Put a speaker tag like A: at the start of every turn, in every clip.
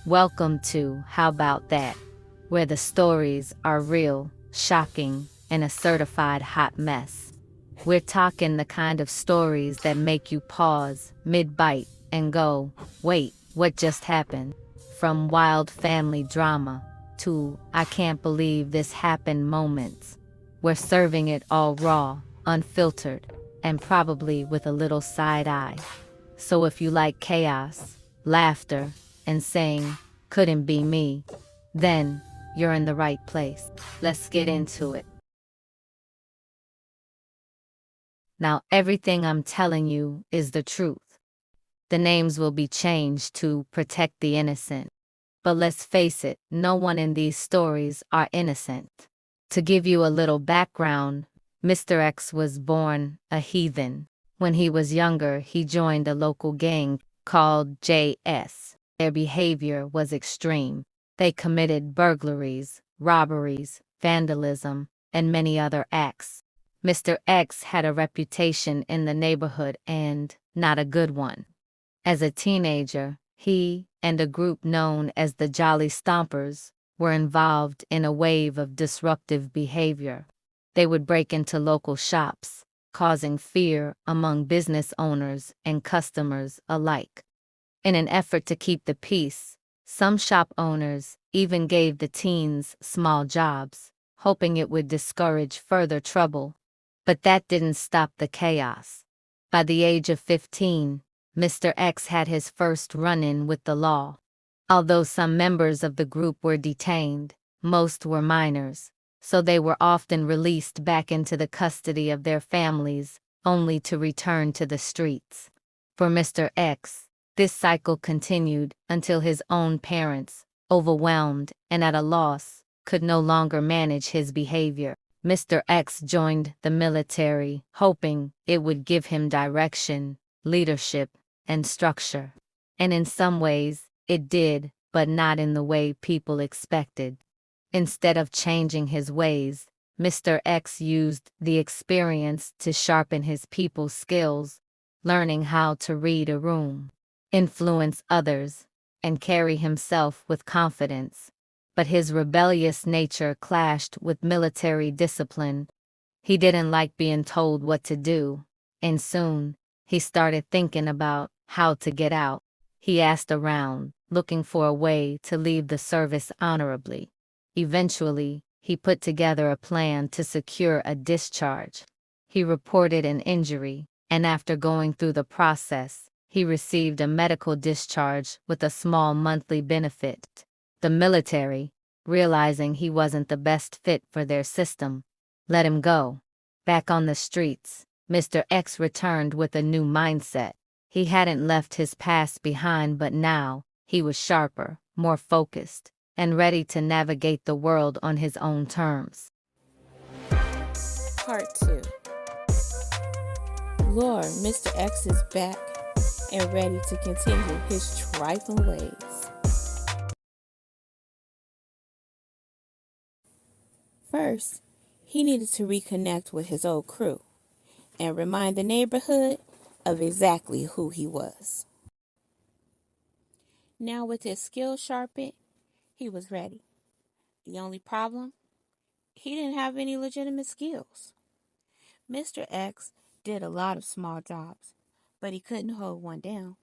A: Welcome to How About That, where the stories are real, shocking, and a certified hot mess. We're talking the kind of stories that make you pause mid-bite and go, wait, what just happened? From wild family drama to I can't believe this happened moments. We're serving it all raw, unfiltered, and probably with a little side eye. So if you like chaos, laughter, and saying, couldn't be me, then you're in the right place. Let's get into it. Now, everything I'm telling you is the truth. The names will be changed to protect the innocent. But let's face it, no one in these stories are innocent. To give you a little background, Mr. X was born a heathen. When he was younger, he joined a local gang called JS. Their behavior was extreme. They committed burglaries, robberies, vandalism, and many other acts. Mr. X had a reputation in the neighborhood and not a good one. As a teenager, he and a group known as the Jolly Stompers were involved in a wave of disruptive behavior. They would break into local shops, causing fear among business owners and customers alike. In an effort to keep the peace, some shop owners even gave the teens small jobs, hoping it would discourage further trouble. But that didn't stop the chaos. By the age of 15, Mr. X had his first run-in with the law. Although some members of the group were detained, most were minors, so they were often released back into the custody of their families, only to return to the streets. For Mr. X, this cycle continued until his own parents, overwhelmed and at a loss, could no longer manage his behavior. Mr. X joined the military, hoping it would give him direction, leadership, and structure. And in some ways, it did, but not in the way people expected. Instead of changing his ways, Mr. X used the experience to sharpen his people skills, learning how to read a room, influence others, and carry himself with confidence. But his rebellious nature clashed with military discipline. He didn't like being told what to do, and soon, he started thinking about how to get out. He asked around, looking for a way to leave the service honorably. Eventually, he put together a plan to secure a discharge. He reported an injury, and after going through the process, he received a medical discharge with a small monthly benefit. The military, realizing he wasn't the best fit for their system, let him go. Back on the streets, Mr. X returned with a new mindset. He hadn't left his past behind, but now, he was sharper, more focused, and ready to navigate the world on his own terms.
B: Part 2. Lord, Mr. X is back and ready to continue his trifling ways. First, he needed to reconnect with his old crew and remind the neighborhood of exactly who he was. Now with his skills sharpened, he was ready. The only problem? He didn't have any legitimate skills. Mr. X did a lot of small jobs, but he couldn't hold one down.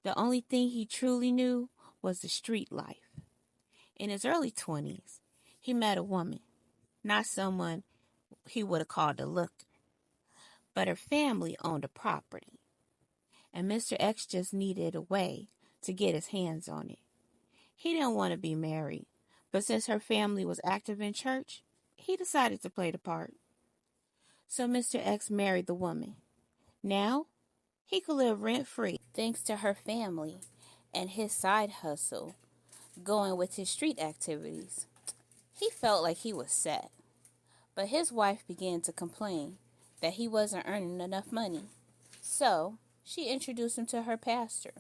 B: The only thing he truly knew was the street life. In his early 20s, he met a woman, not someone he would have called a looker, but her family owned a property, and Mr. X just needed a way to get his hands on it. He didn't want to be married, but since her family was active in church, he decided to play the part. So Mr. X married the woman. Now, he could live rent-free thanks to her family and his side hustle going with his street activities. He felt like he was set, but his wife began to complain that he wasn't earning enough money. So, she introduced him to her pastor,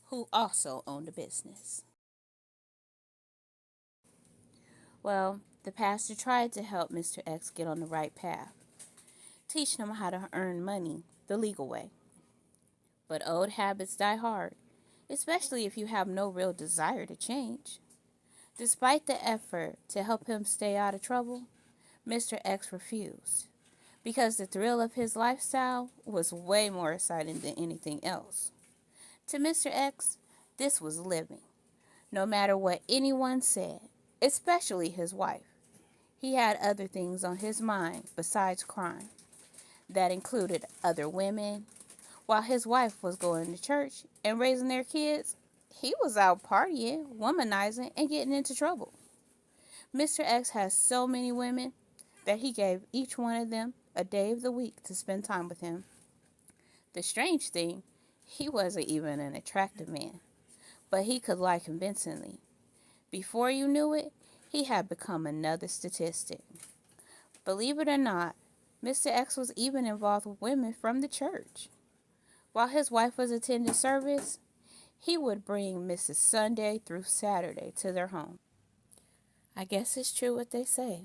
B: who also owned a business. Well, the pastor tried to help Mr. X get on the right path, teaching him how to earn money the legal way. But old habits die hard, especially if you have no real desire to change. Despite the effort to help him stay out of trouble, Mr. X refused because the thrill of his lifestyle was way more exciting than anything else. To Mr. X, this was living, no matter what anyone said, especially his wife. He had other things on his mind besides crime. That included other women. While his wife was going to church and raising their kids, he was out partying, womanizing, and getting into trouble. Mr. X has so many women that he gave each one of them a day of the week to spend time with him. The strange thing, he wasn't even an attractive man, but he could lie convincingly. Before you knew it, he had become another statistic. Believe it or not, Mr. X was even involved with women from the church. While his wife was attending service, he would bring Mrs. Sunday through Saturday to their home. I guess it's true what they say.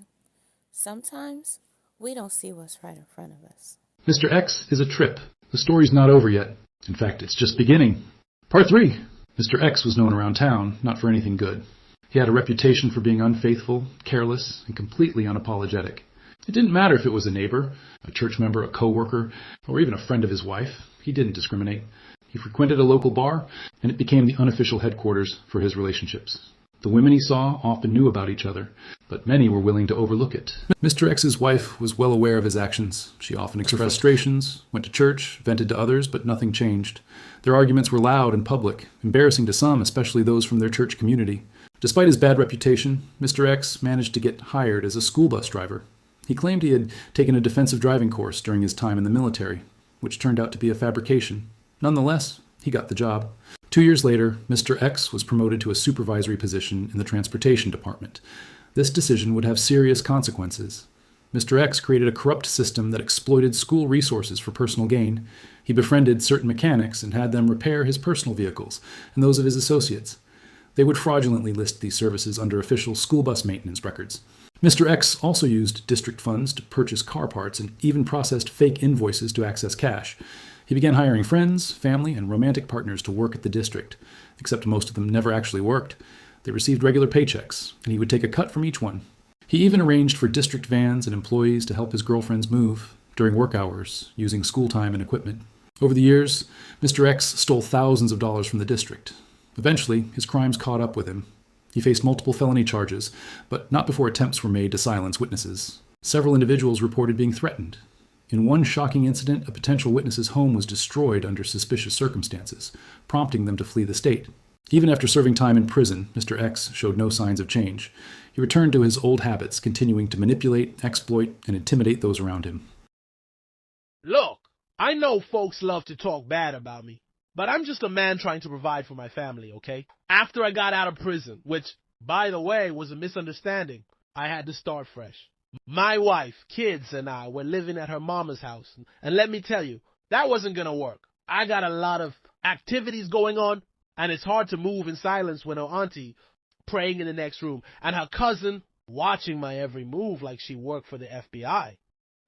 B: Sometimes we don't see what's right in front of us.
C: Mr. X is a trip. The story's not over yet. In fact, it's just beginning. Part 3. Mr. X was known around town not for anything good. He had a reputation for being unfaithful, careless, and completely unapologetic. It didn't matter if it was a neighbor, a church member, a co-worker, or even a friend of his wife. He didn't discriminate. He frequented a local bar, and it became the unofficial headquarters for his relationships. The women he saw often knew about each other, but many were willing to overlook it. Mr. X's wife was well aware of his actions. She often expressed frustrations, went to church, vented to others, but nothing changed. Their arguments were loud and public, embarrassing to some, especially those from their church community. Despite his bad reputation, Mr. X managed to get hired as a school bus driver. He claimed he had taken a defensive driving course during his time in the military, which turned out to be a fabrication. Nonetheless, he got the job. 2 years later, Mr. X was promoted to a supervisory position in the transportation department. This decision would have serious consequences. Mr. X created a corrupt system that exploited school resources for personal gain. He befriended certain mechanics and had them repair his personal vehicles and those of his associates. They would fraudulently list these services under official school bus maintenance records. Mr. X also used district funds to purchase car parts and even processed fake invoices to access cash. He began hiring friends, family, and romantic partners to work at the district, except most of them never actually worked. They received regular paychecks, and he would take a cut from each one. He even arranged for district vans and employees to help his girlfriends move during work hours, using school time and equipment. Over the years, Mr. X stole thousands of dollars from the district. Eventually, his crimes caught up with him. He faced multiple felony charges, but not before attempts were made to silence witnesses. Several individuals reported being threatened. In one shocking incident, a potential witness's home was destroyed under suspicious circumstances, prompting them to flee the state. Even after serving time in prison, Mr. X showed no signs of change. He returned to his old habits, continuing to manipulate, exploit, and intimidate those around him.
D: Look, I know folks love to talk bad about me, but I'm just a man trying to provide for my family, okay? After I got out of prison, which, by the way, was a misunderstanding, I had to start fresh. My wife, kids, and I were living at her mama's house. And let me tell you, that wasn't going to work. I got a lot of activities going on, and it's hard to move in silence when her auntie praying in the next room and her cousin watching my every move like she worked for the FBI.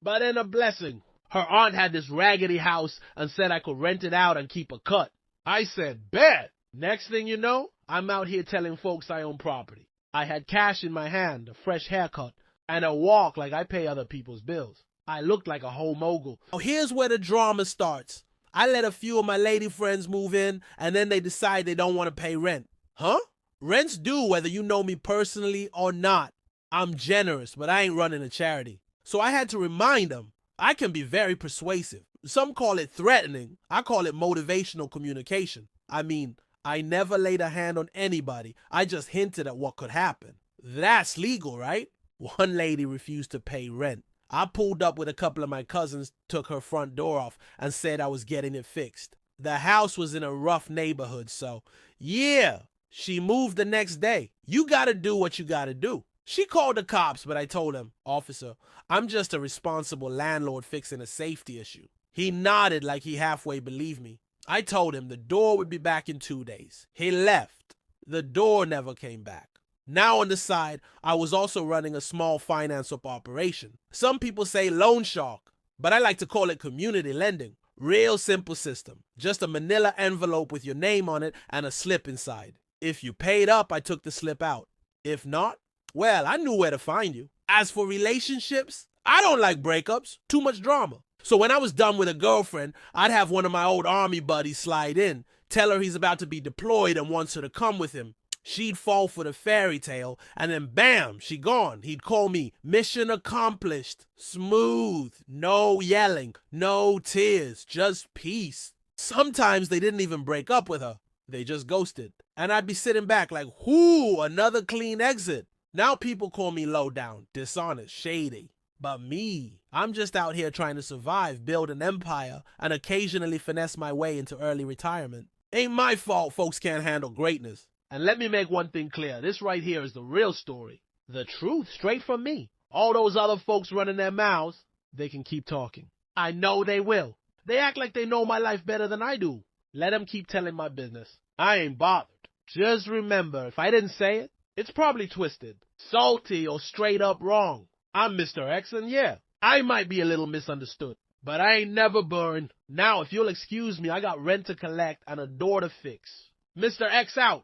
D: But then a blessing. Her aunt had this raggedy house and said I could rent it out and keep a cut. I said, bet. Next thing you know, I'm out here telling folks I own property. I had cash in my hand, a fresh haircut, and a walk like I pay other people's bills. I looked like a whole mogul. Now here's where the drama starts. I let a few of my lady friends move in, and then they decide they don't want to pay rent. Huh? Rent's due whether you know me personally or not. I'm generous, but I ain't running a charity. So I had to remind them. I can be very persuasive. Some call it threatening. I call it motivational communication. I mean, I never laid a hand on anybody. I just hinted at what could happen. That's legal, right? One lady refused to pay rent. I pulled up with a couple of my cousins, took her front door off, and said I was getting it fixed. The house was in a rough neighborhood, so yeah, she moved the next day. You gotta do what you gotta do. She called the cops, but I told him, officer, I'm just a responsible landlord fixing a safety issue. He nodded like he halfway believed me. I told him the door would be back in 2 days. He left. The door never came back. Now on the side, I was also running a small finance operation. Some people say loan shark, but I like to call it community lending. Real simple system. Just a manila envelope with your name on it and a slip inside. If you paid up, I took the slip out. If not, well, I knew where to find you. As for relationships, I don't like breakups. Too much drama. So when I was done with a girlfriend, I'd have one of my old army buddies slide in, tell her he's about to be deployed and wants her to come with him. She'd fall for the fairy tale, and then bam, she gone. He'd call me, mission accomplished, smooth, no yelling, no tears, just peace. Sometimes they didn't even break up with her. They just ghosted. And I'd be sitting back like, whoo, another clean exit. Now people call me low down, dishonest, shady. But me, I'm just out here trying to survive, build an empire, and occasionally finesse my way into early retirement. Ain't my fault folks can't handle greatness. And let me make one thing clear. This right here is the real story. The truth, straight from me. All those other folks running their mouths, they can keep talking. I know they will. They act like they know my life better than I do. Let them keep telling my business. I ain't bothered. Just remember, if I didn't say it, it's probably twisted, salty, or straight up wrong. I'm Mr. X, and yeah, I might be a little misunderstood. But I ain't never burned. Now, if you'll excuse me, I got rent to collect and a door to fix. Mr. X out.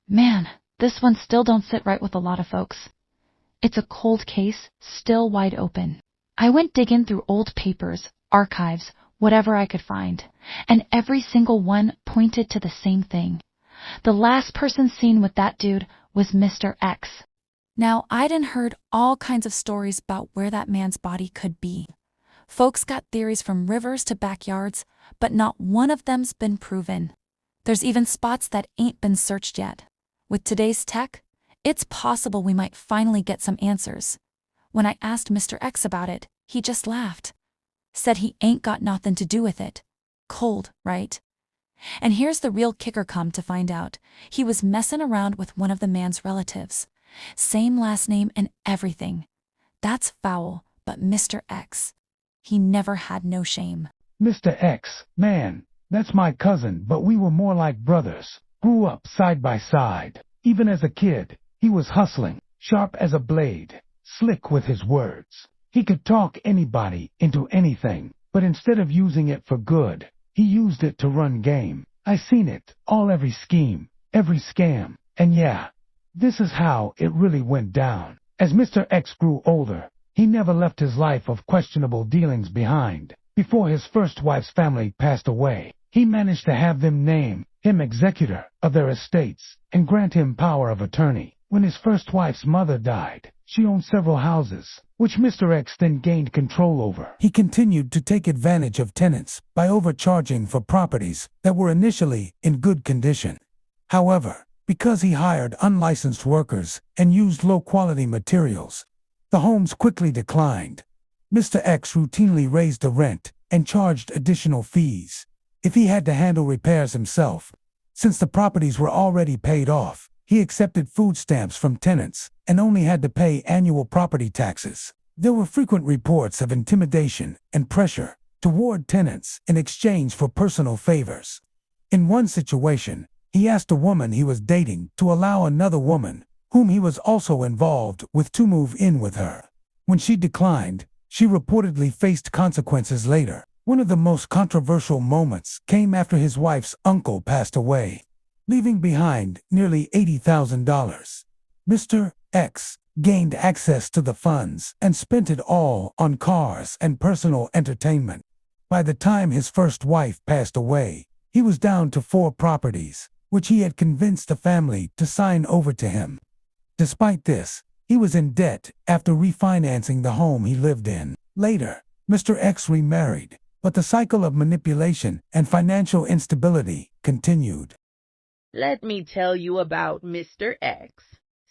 E: Man, this one still don't sit right with a lot of folks. It's a cold case, still wide open. I went digging through old papers, archives, whatever I could find, and every single one pointed to the same thing. The last person seen with that dude was Mr. X. Now, I'd heard all kinds of stories about where that man's body could be. Folks got theories from rivers to backyards, but not one of them's been proven. There's even spots that ain't been searched yet. With today's tech, it's possible we might finally get some answers. When I asked Mr. X about it, he just laughed. Said he ain't got nothing to do with it. Cold, right? And here's the real kicker come to find out. He was messing around with one of the man's relatives. Same last name and everything. That's foul, but Mr. X, he never had no shame.
F: Mr. X, man, that's my cousin, but we were more like brothers. Grew up side by side. Even as a kid, he was hustling, sharp as a blade, slick with his words. He could talk anybody into anything, but instead of using it for good, he used it to run game. I seen it, every scheme, every scam, and yeah, this is how it really went down. As Mr. X grew older, he never left his life of questionable dealings behind. Before his first wife's family passed away, he managed to have them name him executor of their estates and grant him power of attorney. When his first wife's mother died, she owned several houses, which Mr. X then gained control over. He continued to take advantage of tenants by overcharging for properties that were initially in good condition. However, because he hired unlicensed workers and used low-quality materials, the homes quickly declined. Mr. X routinely raised the rent and charged additional fees if he had to handle repairs himself. Since the properties were already paid off, he accepted food stamps from tenants and only had to pay annual property taxes. There were frequent reports of intimidation and pressure toward tenants in exchange for personal favors. In one situation, he asked a woman he was dating to allow another woman, whom he was also involved with, to move in with her. When she declined, she reportedly faced consequences later. One of the most controversial moments came after his wife's uncle passed away, leaving behind nearly $80,000. Mr. X gained access to the funds and spent it all on cars and personal entertainment. By the time his first wife passed away, he was down to 4 properties, which he had convinced the family to sign over to him. Despite this, he was in debt after refinancing the home he lived in. Later, Mr. X remarried, but the cycle of manipulation and financial instability continued.
G: Let me tell you about Mr. X.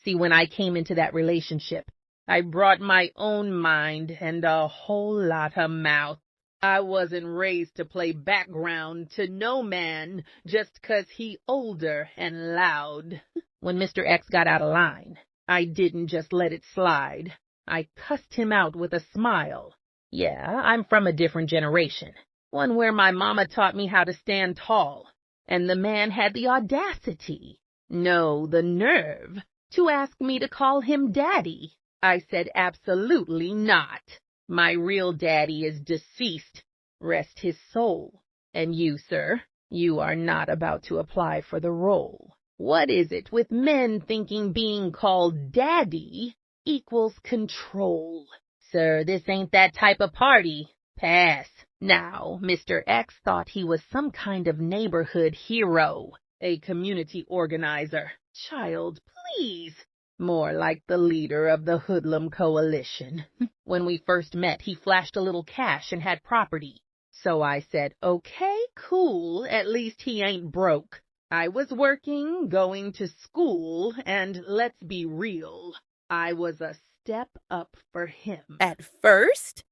G: See, when I came into that relationship, I brought my own mind and a whole lot of mouth. I wasn't raised to play background to no man just 'cause he older and loud. When Mr. X got out of line, I didn't just let it slide. I cussed him out with a smile. Yeah, I'm from a different generation, one where my mama taught me how to stand tall, and the man had the audacity, no, the nerve, to ask me to call him daddy. I said absolutely not. My real daddy is deceased, Rest his soul. And you, sir, you are not about to apply for the role. What is it with men thinking being called daddy equals control? Sir, this ain't that type of party. Pass. Now, Mr. X thought he was some kind of neighborhood hero, a community organizer. Child, please. More like the leader of the hoodlum coalition. When we first met, he flashed a little cash and had property. So I said, okay, cool, at least he ain't broke. I was working, going to school, and let's be real, I was a step up for him. At first?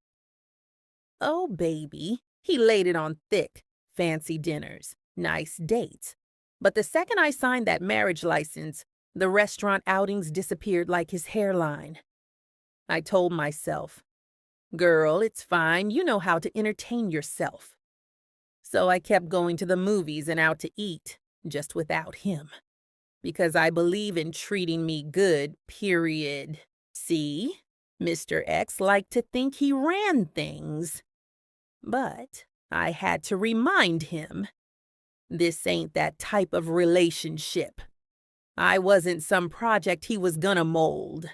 G: Oh, baby, he laid it on thick. Fancy dinners, nice dates. But the second I signed that marriage license, the restaurant outings disappeared like his hairline. I told myself, girl, it's fine, you know how to entertain yourself. So I kept going to the movies and out to eat, just without him. Because I believe in treating me good, period. See, Mr. X liked to think he ran things. But I had to remind him, this ain't that type of relationship. I wasn't some project he was gonna mold.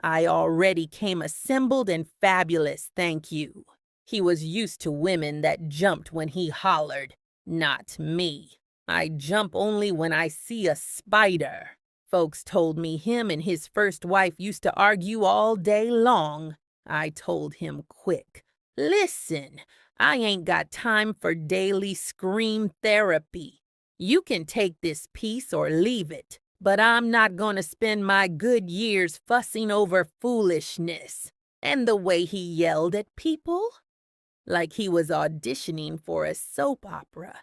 G: I already came assembled and fabulous, thank you. He was used to women that jumped when he hollered. Not me. I jump only when I see a spider. Folks told me him and his first wife used to argue all day long. I told him quick, listen, I ain't got time for daily scream therapy. You can take this piece or leave it, but I'm not gonna spend my good years fussing over foolishness. And the way he yelled at people, like he was auditioning for a soap opera.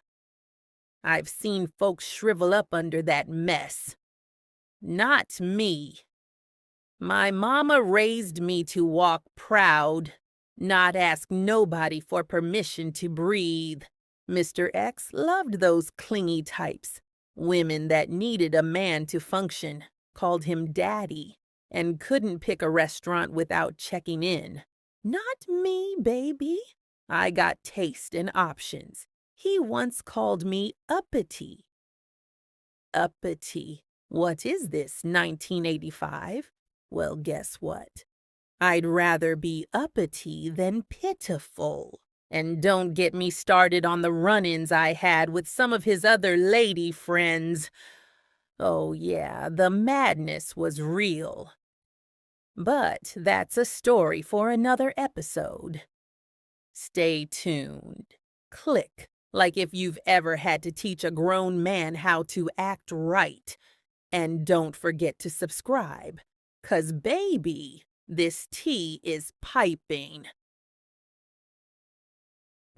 G: I've seen folks shrivel up under that mess. Not me. My mama raised me to walk proud, not ask nobody for permission to breathe. Mr. X loved those clingy types, women that needed a man to function, called him daddy, and couldn't pick a restaurant without checking in. Not me, baby. I got taste and options. He once called me uppity. Uppity. What is this, 1985? Well, guess what? I'd rather be uppity than pitiful. And don't get me started on the run-ins I had with some of his other lady friends. Oh yeah, the madness was real. But that's a story for another episode. Stay tuned. Click, like if you've ever had to teach a grown man how to act right. And don't forget to subscribe, 'cause baby, this tea is piping.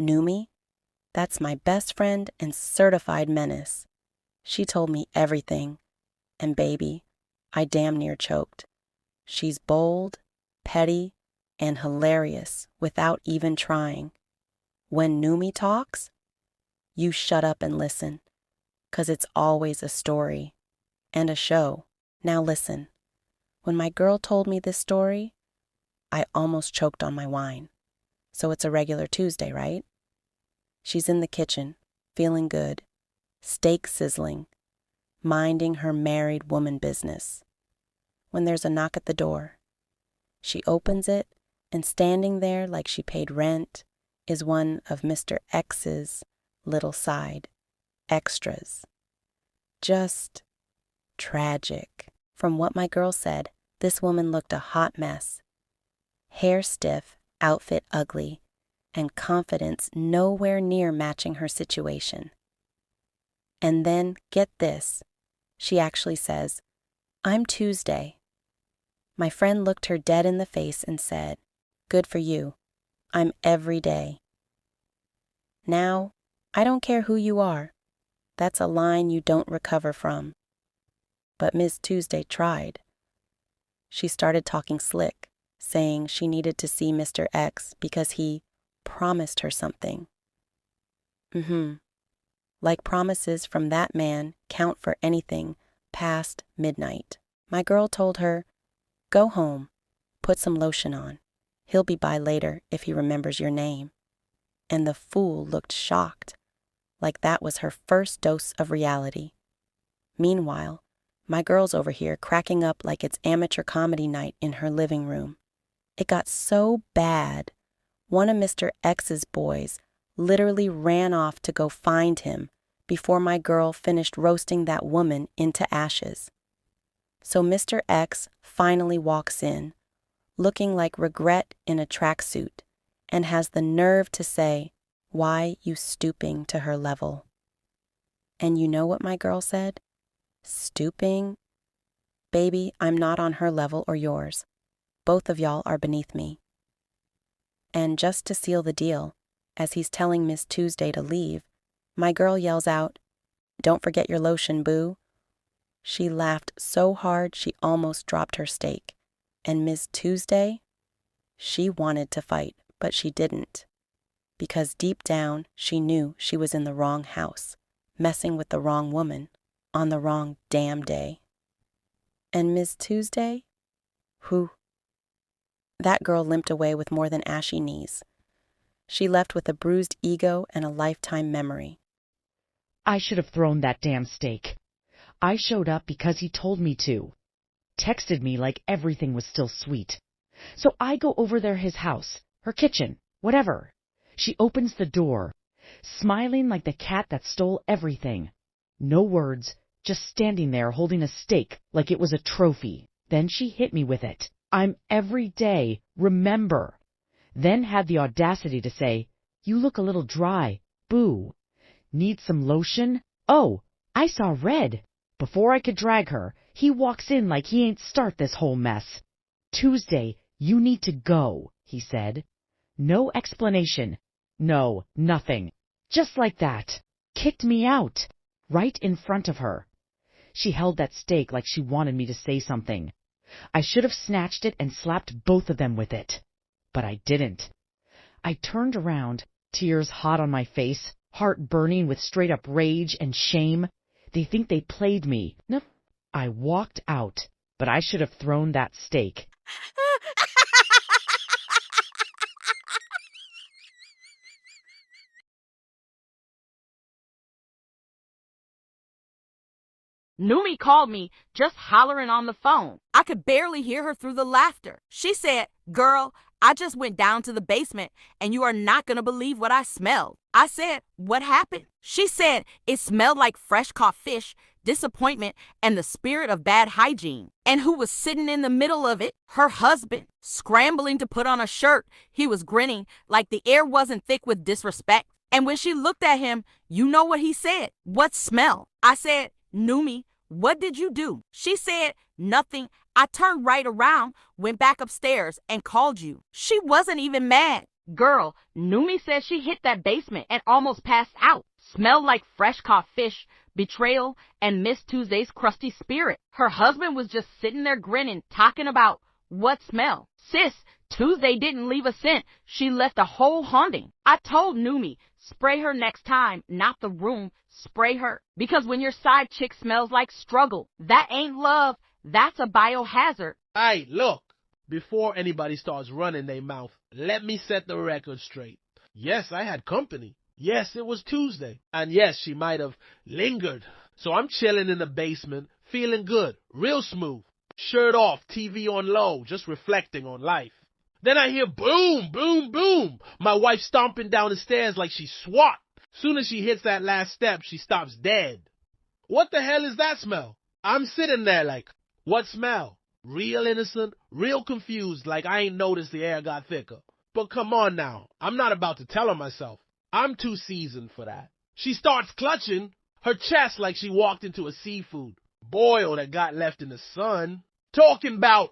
H: Numi, that's my best friend and certified menace. She told me everything, and baby, I damn near choked. She's bold, petty, and hilarious without even trying. When Numi talks, you shut up and listen, 'cause it's always a story and a show. Now listen, when my girl told me this story, I almost choked on my wine. So it's a regular Tuesday, right? She's in the kitchen, feeling good, steak sizzling, minding her married woman business, when there's a knock at the door. She opens it, and standing there like she paid rent is one of Mr. X's little side extras. Just tragic. From what my girl said, this woman looked a hot mess. Hair stiff, outfit ugly, and confidence nowhere near matching her situation. And then, get this, she actually says, "I'm Tuesday." My friend looked her dead in the face and said, "Good for you. I'm every day." Now, I don't care who you are. That's a line you don't recover from. But Miss Tuesday tried. She started talking slick, saying she needed to see Mr. X because he promised her something. Like promises from that man count for anything past midnight. My girl told her, "Go home, put some lotion on. He'll be by later if he remembers your name." and the fool looked shocked, like that was her first dose of reality. Meanwhile, my girl's over here cracking up like it's amateur comedy night in her living room. It got so bad, one of Mr. X's boys literally ran off to go find him before my girl finished roasting that woman into ashes. So Mr. X finally walks in, looking like regret in a tracksuit, and has the nerve to say, "Why you stooping to her level?" And you know what my girl said? Stooping? Baby, I'm not on her level or yours. Both of y'all are beneath me. And just to seal the deal, as he's telling Miss Tuesday to leave, my girl yells out, "Don't forget your lotion, boo." She laughed so hard she almost dropped her steak. And Miss Tuesday? She wanted to fight, but she didn't. Because deep down, she knew she was in the wrong house, messing with the wrong woman, on the wrong damn day. And Miss Tuesday? Whew. That girl limped away with more than ashy knees. She left with a bruised ego and a lifetime memory.
I: I should have thrown that damn steak. I showed up because he told me to. Texted me like everything was still sweet. So I go over there his house, her kitchen, whatever. She opens the door, smiling like the cat that stole everything. No words, just standing there holding a steak like it was a trophy. Then she hit me with it. I'm every day, remember. Then had the audacity to say, "You look a little dry, boo. Need some lotion? Oh, I saw red." Before I could drag her, he walks in like he ain't start this whole mess. "Tuesday, you need to go," he said. No explanation. No, nothing. Just like that. Kicked me out. Right in front of her. She held that steak like she wanted me to say something. I should have snatched it and slapped both of them with it. But I didn't. I turned around, tears hot on my face, heart burning with straight-up rage and shame. They think they played me. No, I walked out, but I should have thrown that steak.
J: Numi called me just hollering on the phone. I could barely hear her through the laughter. She said, "Girl, I just went down to the basement and you are not going to believe what I smelled." I said, "What happened?" She said it smelled like fresh caught fish, disappointment, and the spirit of bad hygiene. And who was sitting in the middle of it? Her husband, scrambling to put on a shirt. He was grinning like the air wasn't thick with disrespect. And when she looked at him, you know what he said? "What smell?" I said, "Numi, what did you do?" She said, "Nothing. I turned right around, went back upstairs, and called you." She wasn't even mad. Girl, Numi says she hit that basement and almost passed out. Smelled like fresh caught fish, betrayal, and Miss Tuesday's crusty spirit. Her husband was just sitting there grinning, talking about what smell. Sis, Tuesday didn't leave a scent. She left a whole haunting. I told Numi, spray her next time, not the room. Spray her. Because when your side chick smells like struggle, that ain't love. That's a biohazard.
D: Hey, look. Before anybody starts running their mouth, let me set the record straight. Yes, I had company. Yes, it was Tuesday. And yes, she might have lingered. So I'm chilling in the basement, feeling good, real smooth. Shirt off, TV on low, just reflecting on life. Then I hear boom, boom, boom. My wife stomping down the stairs like she's SWAT. Soon as she hits that last step, she stops dead. What the hell is that smell? I'm sitting there like, what smell? Real innocent, real confused, like I ain't noticed the air got thicker. But come on now, I'm not about to tell her myself. I'm too seasoned for that. She starts clutching her chest like she walked into a seafood boil that got left in the sun. Talking about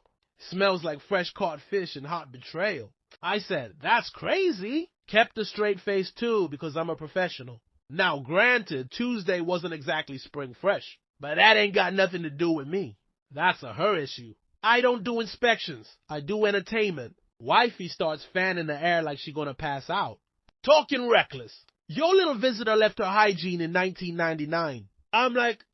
D: smells like fresh caught fish and hot betrayal. I said, that's crazy. Kept a straight face too because I'm a professional. Now granted, Tuesday wasn't exactly spring fresh, but that ain't got nothing to do with me. That's a her issue. I don't do inspections. I do entertainment. Wifey starts fanning the air like she gonna pass out. Talking reckless. Your little visitor left her hygiene in 1999. I'm like,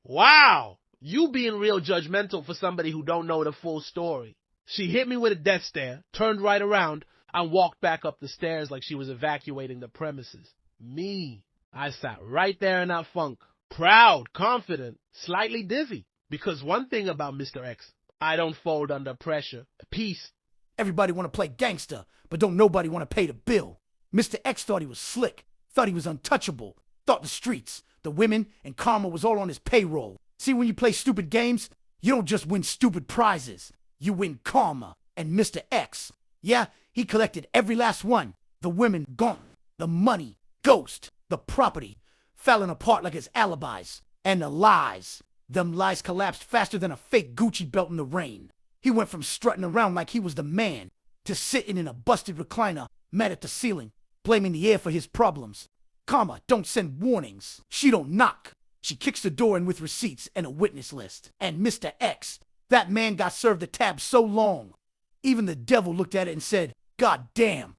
D: wow, you being real judgmental for somebody who don't know the full story. She hit me with a death stare, turned right around, and walked back up the stairs like she was evacuating the premises. Me, I sat right there in that funk, proud, confident, slightly dizzy. Because one thing about Mr. X, I don't fold under pressure. Peace.
K: Everybody want to play gangster, but don't nobody want to pay the bill. Mr. X thought he was slick, thought he was untouchable, thought the streets, the women, and karma was all on his payroll. See, when you play stupid games, you don't just win stupid prizes. You win karma. And Mr. X, yeah, he collected every last one. The women gone, the money, ghost, the property, falling apart like his alibis. And the lies. Them lies collapsed faster than a fake Gucci belt in the rain. He went from strutting around like he was the man to sitting in a busted recliner, mad at the ceiling, blaming the air for his problems. Karma don't send warnings. She don't knock. She kicks the door in with receipts and a witness list. And Mr. X, that man got served the tab so long. Even the devil looked at it and said, God damn,